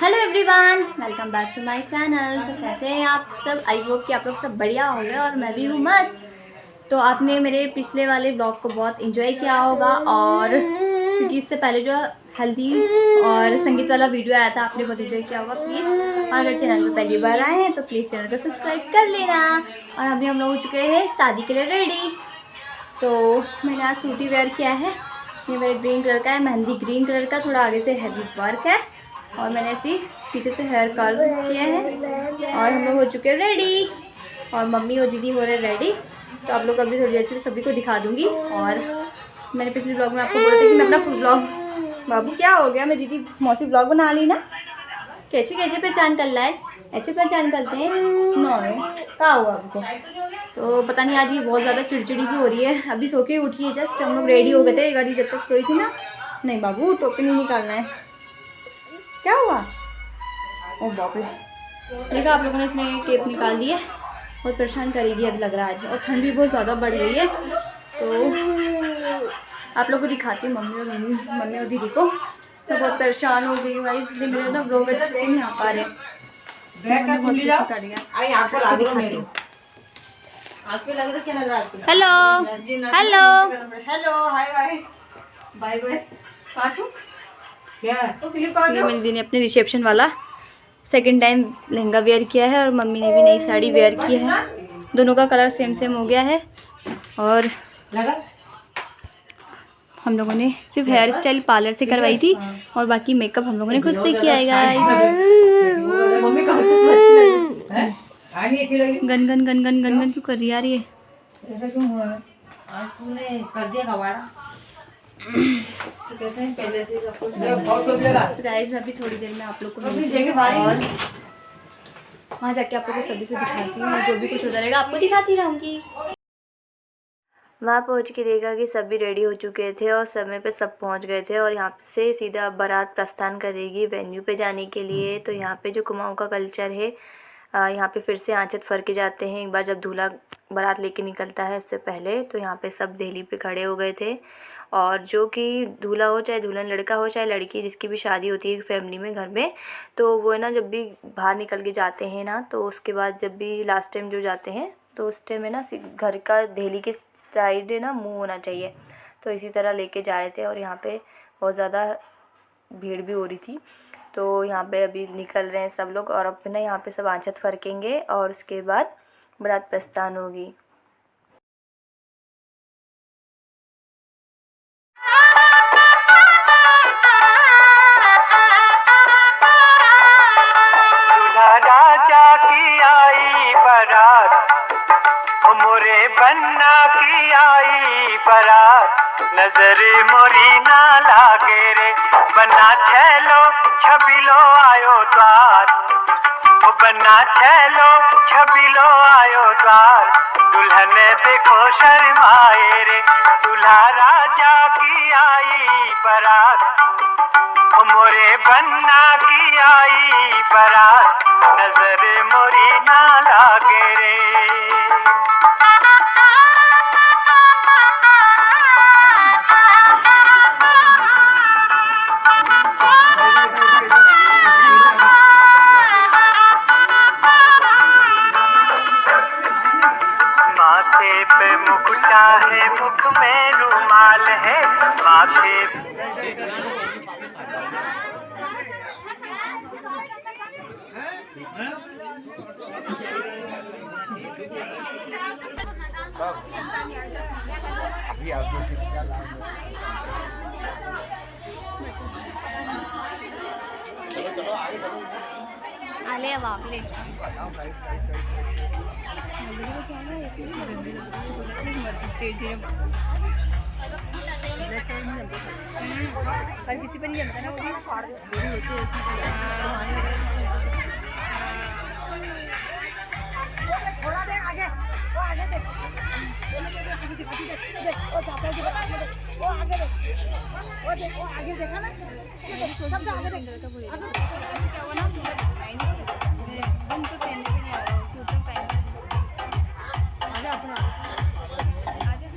Hello everyone, welcome back to my channel. तो कैसे हैं आप सब? आई होप कि आप लोग सब बढ़िया होंगे और मैं भी हूँ मस्त। तो आपने मेरे पिछले वाले ब्लॉग को बहुत एंजॉय किया होगा, और क्योंकि इससे पहले जो हल्दी और संगीत वाला वीडियो आया था आपने बहुत एंजॉय किया होगा। प्लीज़, और अगर चैनल पर पहली बार आए हैं तो प्लीज़ चैनल को सब्सक्राइब कर लेना। और अभी हम लोग हो चुके हैं शादी के लिए रेडी। तो मैंने आज सूटी वेयर किया है, ये मेरे ग्रीन कलर का है, मेहंदी ग्रीन कलर का, थोड़ा आगे से हैवी वर्क है, और मैंने ऐसी पीछे से हेयर कर्ल किए हैं। और हम लोग हो चुके हैं रेडी, और मम्मी और दीदी हो रहे रेडी। तो आप लोग अभी थोड़ी देर से सभी को दिखा दूँगी। और मैंने पिछले ब्लॉग में आपको बोला था कि मैं अपना फुल ब्लॉग, बाबू क्या हो गया, मैं दीदी मौसी ब्लॉग बना ली ना, कैसे कैसे पहचान कर ला है, ऐसे पहचान करते हैं नौ में क्या हुआ आपको। तो पता नहीं आज ये बहुत ज़्यादा चिड़चिड़ी भी हो रही है। अभी सो के उठी है जस्ट, हम लोग रेडी हो गए थे गाड़ी जब तक सोई थी ना। नहीं बाबू, टोपी नहीं निकालना है, क्या हुआ? ओ बाप रे, देखा आप लोगों ने, इसने टेप निकाल दी है, बहुत परेशान करेगी अब लग रहा है आज। और ठंड भी बहुत ज़्यादा बढ़ रही है। तो आप लोग को दिखाती हूँ मम्मी और दीदी को। मैं बहुत परेशान हो गई भाई, इसलिए मेरे ना ब्लॉग अच्छे से नहीं आ पा रहे। Hello hello hello, hi bye bye bye. ये मेरी दीदी ने अपने रिसेप्शन वाला सेकंड टाइम लहंगा वेयर किया है, और मम्मी ने भी नई साड़ी वेयर की है। दोनों का कलर सेम सेम हो गया है। और हम लोगों ने सिर्फ हेयर स्टाइल पार्लर से करवाई थी, और बाकी मेकअप हम लोगों ने खुद से किया है guys. Gun gun gun gun gun gun क्यों कर रही यार ये? गाइस मैं अभी थोड़ी देर में आप लोग को मिलती हूँ, और वहाँ जाके आप लोग को सभी से दिखाती हूँ, और जो भी कुछ होता रहेगा आपको दिखाती रहूँगी। वहाँ पहुँच के देखा कि सभी रेडी हो चुके थे और समय पे सब पहुँच गए थे, और यहाँ से सीधा बारात प्रस्थान करेगी वेन्यू पे जाने के लिए। तो यहाँ पे जो कुमाऊँ का कल्चर है, यहाँ पे फिर से आंचत फर के जाते हैं। एक बार जब दूल्हा बारात लेके निकलता है उससे पहले, तो यहाँ पे सब देहली पे खड़े हो गए थे। और जो कि दूल्हा हो चाहे दुल्हन, लड़का हो चाहे लड़की, जिसकी भी शादी होती है फैमिली में, घर में, तो वो है ना जब भी बाहर निकल के जाते हैं ना, तो उसके बाद जब भी लास्ट टाइम जो जाते हैं तो उस टाइम है ना घर का देहली के साइड है ना मुँह होना चाहिए। तो इसी तरह लेके जा रहे थे, और यहाँ पे बहुत ज़्यादा भीड़ भी हो रही थी। तो यहाँ पे अभी निकल रहे हैं सब लोग, और अब ना यहाँ पे सब आंचत फरकेंगे, और उसके बाद बारात प्रस्थान होगी। राजा की आई बारात, मोरे बन्ना की आई बारात, नजर मोरी ना लागे रे, बन्ना छेलो छबिलो आयो द्वार, ओ बन्ना छेलो छबिलो आयो द्वार, दुल्हन देखो शर्माए रे, दूल्हा राजा की आई बारात, मोरे बन्ना की आई बारात, नजर मोरी ना लागे रे। माथे पे मुकुटा है, मुख में रुमाल है, माथे अभी आपको क्या लाभ है? चलो आगे बढ़ो। आले अब आप ले पर किसी पर नहीं जमता ना, वो भी होती है थोड़ा देख आगे, वो आगे देख, वो आगे देख, वो देख, वो आगे देखा ना, सब आगे देख, क्या हुआ ना, तो पहनने के लिए आ रहा हूँ, सूट तो पहन आजा अपना आजा।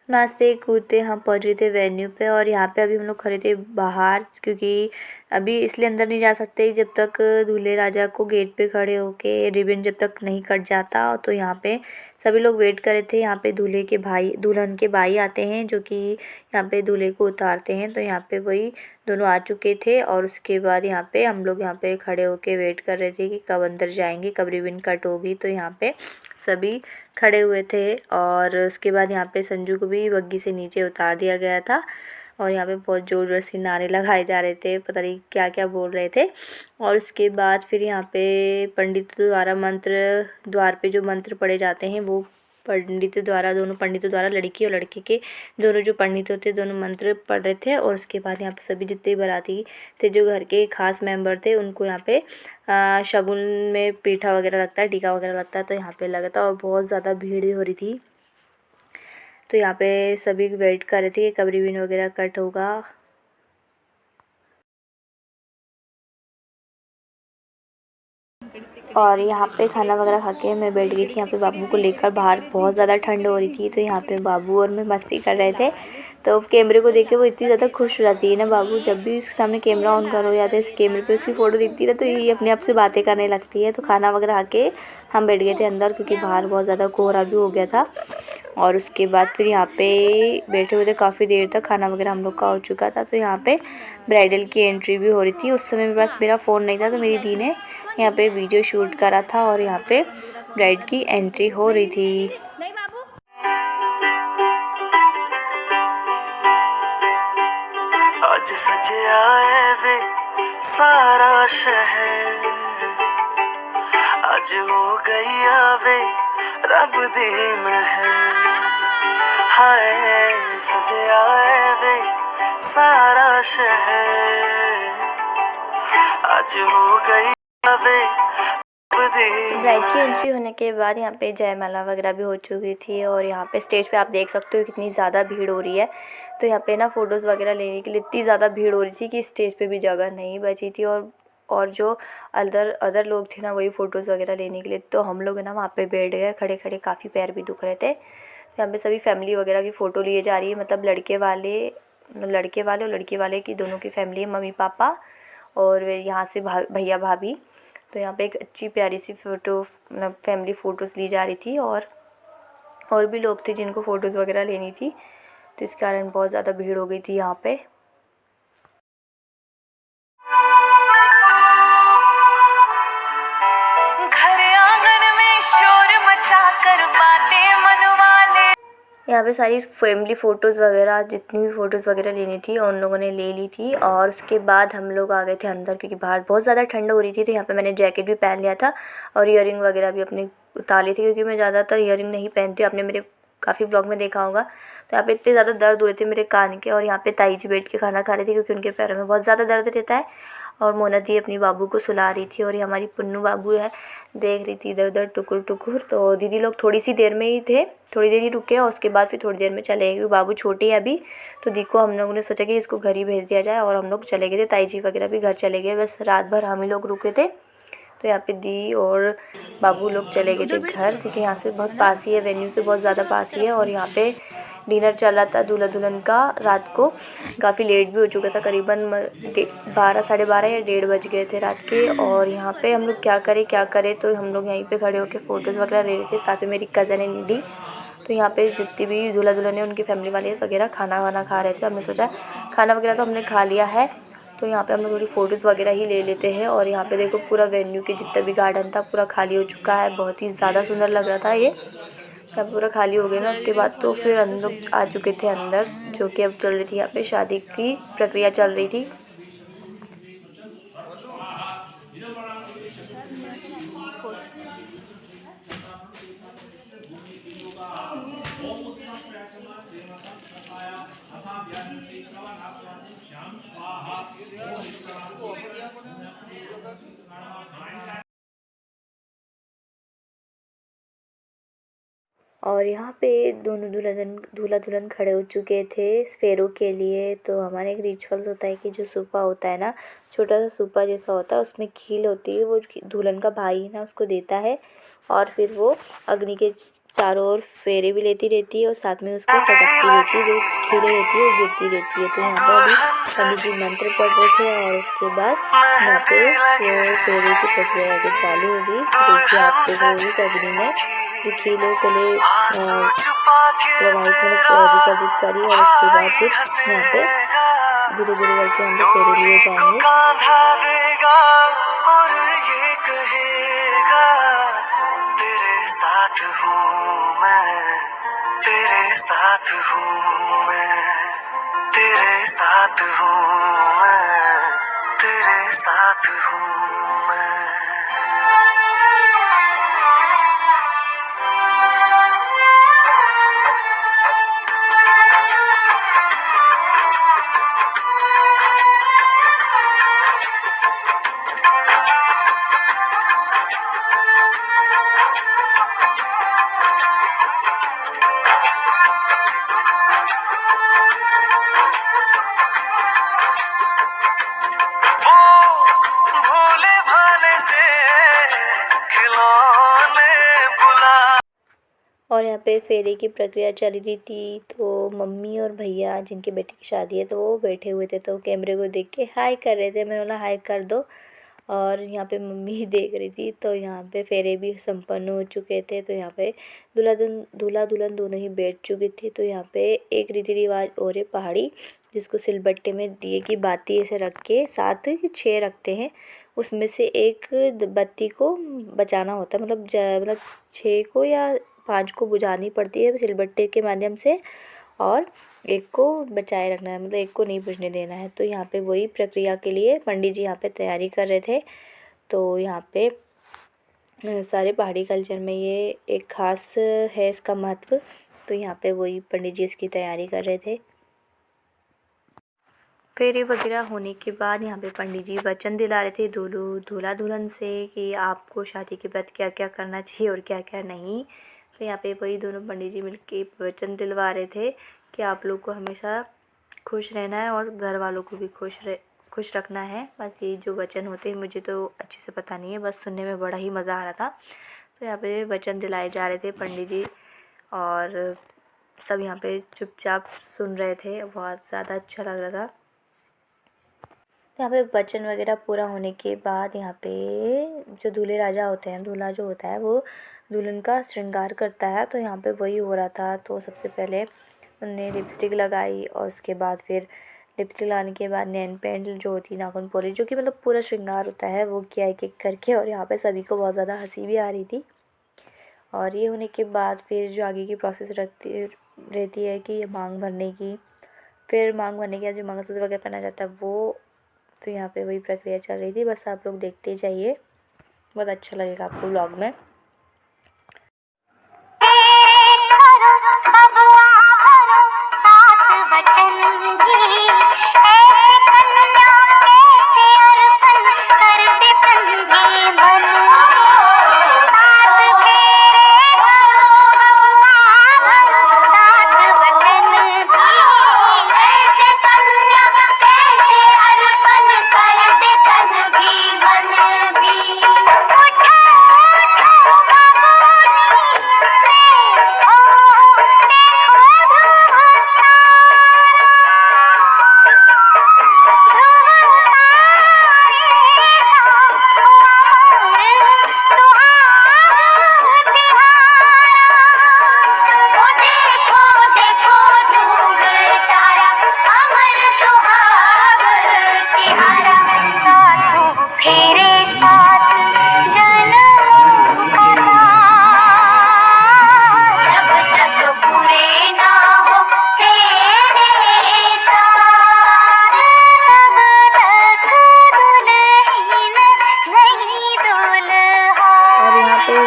नाचते कूदते हम पहुंच गए थे वेन्यू पे। और यहाँ पे अभी हम लोग खड़े थे बाहर, क्योंकि अभी इसलिए अंदर नहीं जा सकते जब तक दूल्हे राजा को गेट पे खड़े होके रिबन जब तक नहीं कट जाता। तो यहाँ पे सभी लोग वेट कर रहे थे। यहाँ पे दूल्हे के भाई दुल्हन के भाई आते हैं जो कि यहाँ पे दूल्हे को उतारते हैं। तो यहाँ पे वही दोनों आ चुके थे और उसके बाद यहाँ पे हम लोग यहाँ पे खड़े होके वेट कर रहे थे कि कब अंदर जाएंगे, कब रिबन कट होगी। तो यहाँ पे सभी खड़े हुए थे और उसके बाद यहाँ पे संजू को भी बग्गी से नीचे उतार दिया गया था। और यहाँ पे बहुत ज़ोर ज़ोर से नारे लगाए जा रहे थे, पता नहीं क्या क्या बोल रहे थे। और उसके बाद फिर यहाँ पे पंडित द्वारा मंत्र, द्वार पे जो मंत्र पढ़े जाते हैं वो दोनों पंडितों द्वारा लड़की और लड़के के दोनों जो पंडित होते दोनों मंत्र पढ़ रहे थे। और उसके बाद यहाँ पे सभी जितने बाराती थे जो घर के खास मेंबर थे उनको यहाँ पे शगुन में पीठा वगैरह लगता है, टीका वगैरह लगता है, तो यहाँ पे लगा था और बहुत ज़्यादा भीड़ हो रही थी। तो यहाँ पे सभी वेट कर रहे थे कि कब रिबन वगैरह कट होगा। और यहाँ पे खाना वगैरह खा के मैं बैठ गई थी यहाँ पे बाबू को लेकर। बाहर बहुत ज़्यादा ठंड हो रही थी तो यहाँ पे बाबू और मैं मस्ती कर रहे थे। तो कैमरे को देख के वो इतनी ज़्यादा खुश हो जाती है ना बाबू, जब भी उसके सामने कैमरा ऑन करो या तो इस कैमरे पे उसकी फ़ोटो दिखती है तो ये अपने आप से बातें करने लगती है। तो खाना वगैरह खा के हम बैठ गए थे अंदर, क्योंकि बाहर बहुत ज़्यादा कोहरा भी हो गया था। और उसके बाद फिर यहाँ पे बैठे हुए थे काफ़ी देर तक, खाना वगैरह हम लोग का हो चुका था। तो यहाँ पे ब्राइडल की एंट्री भी हो रही थी। उस समय मेरे पास मेरा फ़ोन नहीं था तो मेरी दी ने यहाँ पे वीडियो शूट करा था और यहाँ पे ब्राइड की एंट्री हो रही थी। नहीं बाबू, आज सजे आए वे सारा शहर, आज हो गई आवे रब दी महर। हाय सजे आए वे सारा शहर, आज हो गई आवे रब दी। ब्राइड की एंट्री होने के बाद यहाँ पे जयमाला वगैरह भी हो चुकी थी। और यहाँ पे स्टेज पे आप देख सकते हो कितनी ज़्यादा भीड़ हो रही है। तो यहाँ पे ना फ़ोटोज़ वगैरह लेने के लिए इतनी ज़्यादा भीड़ हो रही थी कि स्टेज पे भी जगह नहीं बची थी। और जो अदर लोग थे ना वही फ़ोटोज़ वगैरह लेने के लिए, तो हम लोग ना वहाँ पे बैठ गए खड़े खड़े, काफ़ी पैर भी दुख रहे थे। यहाँ पे सभी फैमिली वगैरह की फ़ोटो लिए जा रही है, मतलब लड़के वाले और लड़की वाले की दोनों की फैमिली है, मम्मी पापा और यहाँ से भैया भाभी। तो यहाँ पे एक अच्छी प्यारी सी फ़ोटो मतलब फैमिली फ़ोटोज़ ली जा रही थी। और भी लोग थे जिनको फ़ोटोज़ वगैरह लेनी थी, तो इस कारण बहुत ज़्यादा भीड़ हो गई थी यहाँ पे। घर आंगन में शोर मचाकर बातें मनवाले। यहाँ पे सारी फैमिली फ़ोटोज़ वगैरह जितनी भी फ़ोटोज़ वगैरह लेनी थी और उन लोगों ने ले ली थी। और उसके बाद हम लोग आ गए थे अंदर, क्योंकि बाहर बहुत ज़्यादा ठंड हो रही थी। तो यहाँ पे मैंने जैकेट भी पहन लिया था और ईयरिंग वगैरह भी अपनी उतार ली थी, क्योंकि मैं ज़्यादातर ईयरिंग नहीं पहनती हूँ, आपने मेरे काफ़ी व्लॉग में देखा होगा। तो यहाँ पे इतने ज़्यादा दर्द हो रहे थे मेरे कान के। और यहाँ पे ताई जी बैठ के खाना खा रही थी, क्योंकि उनके पैरों में बहुत ज़्यादा दर्द रहता है। और मोना दी अपनी बाबू को सुला रही थी। और ये हमारी पुन्नू बाबू है, देख रही थी इधर उधर टुकुर टुकुर। तो दीदी लोग थोड़ी सी देर में ही थे, थोड़ी देर ही रुके और उसके बाद फिर थोड़ी देर में चले गए। बाबू छोटे है अभी, तो दी को हम लोगों ने सोचा कि इसको घर ही भेज दिया जाए। और हम लोग चले गए थे, ताई जी वगैरह भी घर चले गए, बस रात भर हम ही लोग रुके थे। तो यहाँ पे दी और बाबू लोग चले गए थे घर, क्योंकि यहाँ से बहुत पास ही है, वेन्यू से बहुत ज़्यादा पास ही है। और यहाँ पे डिनर चल रहा था दूल्हा दुल्हन का, रात को काफ़ी लेट भी हो चुका था, करीबन 12 साढ़े 12 या 1:30 बज गए थे रात के। और यहाँ पे हम लोग क्या करें, तो हम लोग यहीं पे खड़े होकर फ़ोटोज़ वगैरह ले रहे थे। साथ में मेरी कज़न है निधि। तो यहाँ पे जितनी भी दूल्हा दुल्हन है उनकी फैमिली वाले वगैरह खाना वाना खा रहे थे। हमने सोचा खाना वगैरह तो हमने खा लिया है, तो यहाँ पे हम लोग थोड़ी फ़ोटोज़ वगैरह ही ले लेते हैं। और यहाँ पे देखो पूरा वेन्यू के जितना भी गार्डन था पूरा खाली हो चुका है, बहुत ही ज़्यादा सुंदर लग रहा था ये। सब पूरा खाली हो गया ना, उसके बाद तो फिर हम लोग आ चुके थे अंदर, जो कि अब चल रही थी यहाँ पे शादी की प्रक्रिया चल रही थी। और यहाँ पे दोनों दूल्हा दुल्हन खड़े हो चुके थे फेरों के लिए। तो हमारे एक रिचुअल्स होता है कि जो सूपा होता है ना, छोटा सा सूपा जैसा होता है, उसमें खील होती है, वो दुल्हन का भाई ना उसको देता है और फिर वो अग्नि के चारों ओर फेरे भी लेती रहती है और साथ में उसको पटकती रहती है, जो खीले रहती है वो गिरती रहती है। तो यहाँ पर अभी पंडित जी मंत्र पढ़ रहे थे और उसके बाद यहाँ पे वो फेरे की प्रक्रिया आगे चालू होगी। देखिए आप देख रहे होगी सभी ने जो खीले पहले प्रवाहित विसर्जित करी और उसके बाद फिर यहाँ पे धीरे धीरे करके हम लोग फेरे लिए जाएंगे। और ये कहेगा तेरे साथ हूँ मैं, तेरे साथ हूँ मैं, तेरे साथ हूँ मैं, तेरे साथ हूँ मैं। और यहाँ पे फेरे की प्रक्रिया चल रही थी, तो मम्मी और भैया जिनके बेटे की शादी है तो वो बैठे हुए थे, तो कैमरे को देख के हाय कर रहे थे। मैंने बोला हाय कर दो। और यहाँ पे मम्मी देख रही थी। तो यहाँ पे फेरे भी संपन्न हो चुके थे। तो यहाँ पे दूल्हा दुल्हन दोनों ही बैठ चुके थे। तो यहाँ पे एक रीति रिवाज और है पहाड़ी, जिसको सिलबट्टे में दिए की बाती ऐसे रख के 7 कि 6 रखते हैं, उसमें से एक बत्ती को बचाना होता है। मतलब 6 को या 5 को बुझानी पड़ती है सिलबट्टे के माध्यम से, और एक को बचाए रखना है, मतलब एक को नहीं बुझने देना है। तो यहाँ पे वही प्रक्रिया के लिए पंडित जी यहाँ पे तैयारी कर रहे थे। तो यहाँ पे सारे पहाड़ी कल्चर में ये एक ख़ास है इसका महत्व। तो यहाँ पे वही पंडित जी इसकी तैयारी कर रहे थे। फेरे वगैरह होने के बाद यहाँ पे पंडित जी वचन दिला रहे थे दूल्हा दुल्हन से कि आपको शादी के बाद क्या क्या करना चाहिए और क्या क्या नहीं। तो यहाँ पे वही दोनों पंडित जी मिलके वचन दिलवा रहे थे कि आप लोग को हमेशा खुश रहना है और घर वालों को भी खुश रखना है। बस यही जो वचन होते हैं, मुझे तो अच्छे से पता नहीं है, बस सुनने में बड़ा ही मज़ा आ रहा था। तो यहाँ पे वचन दिलाए जा रहे थे पंडित जी, और सब यहाँ पे चुपचाप सुन रहे थे। बहुत ज़्यादा अच्छा लग रहा था। यहाँ पे वचन वगैरह पूरा होने के बाद यहाँ पे जो दूल्हे राजा होते हैं, दूल्हा जो होता है वो दुल्हन का श्रृंगार करता है। तो यहाँ पे वही हो रहा था। तो सबसे पहले उन्होंने लिपस्टिक लगाई और उसके बाद फिर लिपस्टिक लगाने के बाद नैन पेंट जो होती है, नाखून पोलिश, जो कि मतलब पूरा श्रृंगार होता है, वो किया एक एक करके। और यहाँ पे सभी को बहुत ज़्यादा हंसी भी आ रही थी। और ये होने के बाद फिर जो आगे की प्रोसेस रहती है कि मांग भरने की, फिर मांग भरने के बाद जो मंगलसूत्र वगैरह पहना जाता है वो, तो यहाँ पे वही प्रक्रिया चल रही थी। बस आप लोग देखते जाइए, बहुत अच्छा लगेगा आपको व्लॉग में।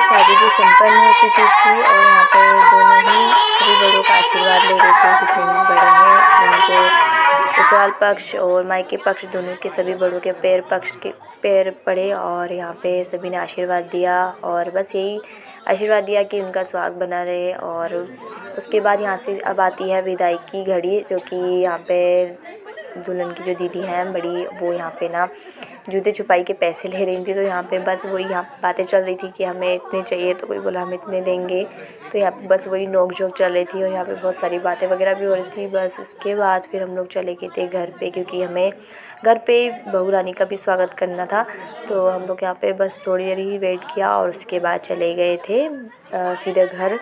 शादी भी संपन्न हो चुकी थी और यहाँ पे दोनों ही सभी बड़ों का आशीर्वाद ले रहे थे। जितने भी बड़े हैं उनको ससुराल पक्ष और मायके पक्ष दोनों के सभी बड़ों के पैर पड़े और यहाँ पे सभी ने आशीर्वाद दिया। और बस यही आशीर्वाद दिया कि उनका सुहाग बना रहे। और उसके बाद यहाँ से अब आती है विदाई की घड़ी, जो कि यहाँ पे दुल्हन की जो दीदी हैं बड़ी, वो यहाँ पे ना जूते छुपाई के पैसे ले रही थी। तो यहाँ पे बस वही यहाँ बातें चल रही थी कि हमें इतने चाहिए, तो कोई बोला हम इतने देंगे। तो यहाँ पे बस वही नोक झोंक चल रही थी और यहाँ पे बहुत सारी बातें वगैरह भी हो रही थी। बस इसके बाद फिर हम लोग चले गए थे घर पे, क्योंकि हमें घर पे बहू रानी का भी स्वागत करना था। तो हम लोग यहाँ पे बस थोड़ी देर ही वेट किया और उसके बाद चले गए थे सीधे घर।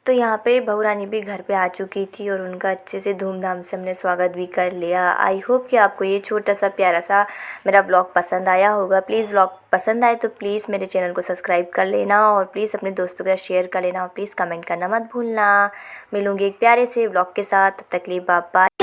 तो यहाँ पे बहू रानी भी घर पे आ चुकी थी और उनका अच्छे से धूमधाम से हमने स्वागत भी कर लिया। आई होप कि आपको ये छोटा सा प्यारा सा मेरा व्लॉग पसंद आया होगा। प्लीज़ व्लॉग पसंद आए तो प्लीज़ मेरे चैनल को सब्सक्राइब कर लेना और प्लीज़ अपने दोस्तों के साथ शेयर कर लेना और प्लीज़ कमेंट करना मत भूलना। मिलूँगी एक प्यारे से व्लॉग के साथ, तब तक के लिए बाय बाय।